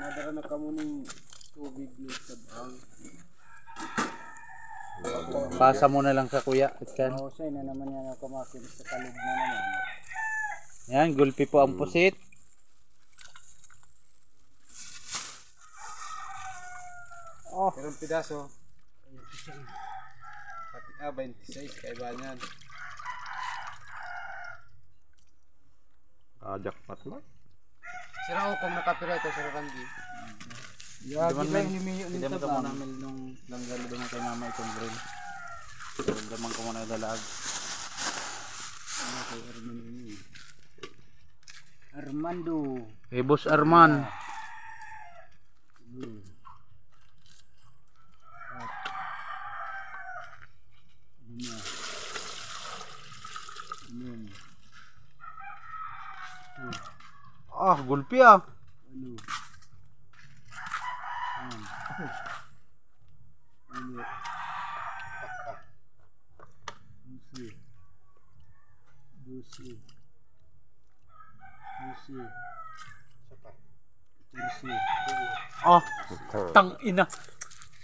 Nadara na kamo ng tubig ng sabang. Pasa mo na lang sa kuya. Mahusay na naman yan ako makin sa kalog na naman. Yan, gulpi po ang pusit. Oh, pero pidaso. 26 kay banyan. Jackpot mo. Sira ko kung nakapira ito sa Randy. Yeah, di ba yung lumiyo ng Pidam ka tabang? muna mil nung langgal doon kay mama itong grill. So, damang ko muna dalaag. Ano kay Armando ini? Armando. Hey, Boss Arman. Ah, gulpi ah. Ano? Ano? Busi. Ah, tang ina.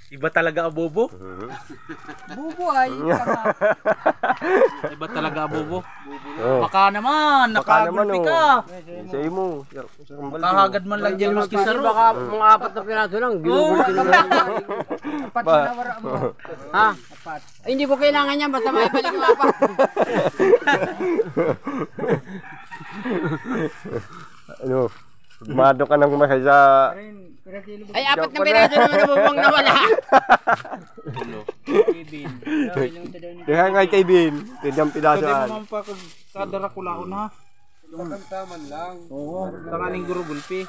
Iba talaga abobo. Bubo ay tama. Iba talaga abobo. Oh. Baka naman, Baka naman, nakagulpi oh. ka. Sa imo. Kahagad man lang dyan maski saro. Baka mga apat na piraso lang, ginugulti na lang. Apat na wara mo. Ha? Apat. Ay, hindi po kailangan yan, basta maibalik yung apat. Ano? Gumado ka ng masay sa... Ay, apat na piraso naman nabubang na wala. Kevin. Kaya nga kay Bin. Pidang Pwede pidasan. mo man pa kadara ko laon ha. Taman lang. Oo, tanganing guro gulpi.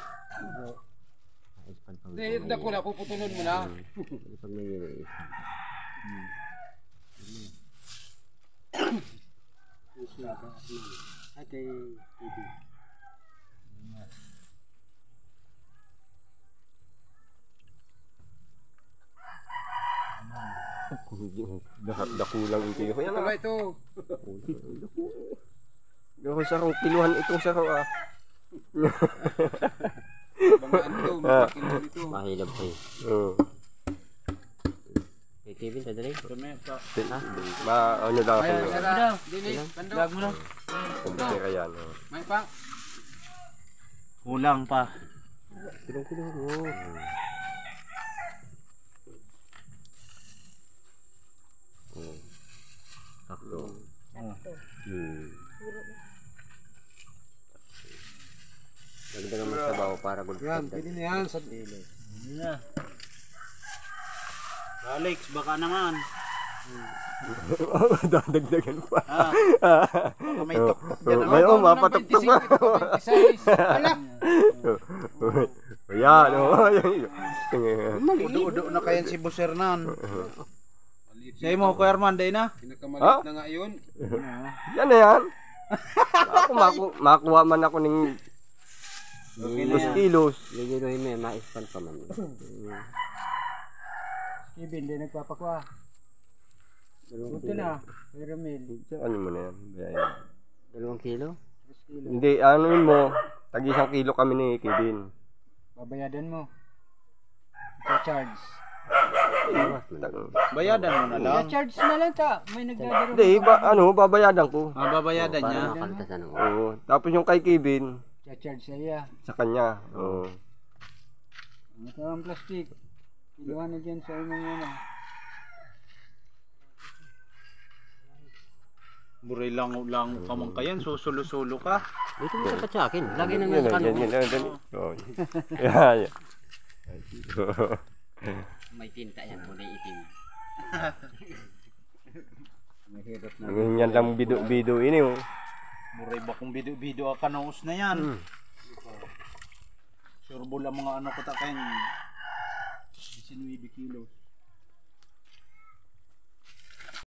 Hindi, ko na puputulon mo na. Ate, Dakulang yung kiyo. Yan ito ba ah. ito? Gawin sa kong kiluhan itong sa kong ah. Bangaan ito, makakilo dito. Mahilap kayo. Oo. Kay Kevin, tadali. Ano lang ako. Ayan, sara. Dili, kando. Lag mo na. Kumpute ka yan. oh. May pa. Kulang pa. Kilong-kilong mo. Sakto. Dagdagan mo sa bawo para gulpi. Yan, pwede na yan sa dili. Hindi na. Alex, baka naman. Dadagdagan pa. Ah, baka may tok-tok dyan. May mapatok-tok pa. 26, ala. Ayan. Udo-udo na kayan si Boss Hernan. Say mo, Kuya Arman, day na. Pinakamalit na nga yun. Yan na yan. Makuha man ako ng Okay na 2 yan. kilos. Ligiruhin mo yan, maispan pa man. Kevin, di nagpapakwa. Ito na, Ramil. Ano mo na yan? Ayan. 2 kilo? Hindi, ano yun mo? Tag 1 kilo kami ni Kevin. Babayadan mo. Ito charge. Bayadan mo na lang. Charge na lang ta. May nagdadaro. Hindi, babayadan ko. Babayadan niya. Para makaltasan ako. Oo. Tapos yung kay Kevin, Charge sa iya. sa kanya. Oo. Ito ang plastic. Iluhan na dyan sa imong ano. Buray lang ka man kayan, susulo-sulo ka. Dito mo sa patsakin. Lagi na Yan, nga sa yan, kanong. yan, yan. Oo. Yan, yan. May tinta yan, kulay itim. Mahirap na. Yan lang bido ini oh. Buray ba kung bido-bido ka naus na yan. Sure ball ang mga ano ko ta kayan. 19 kilos.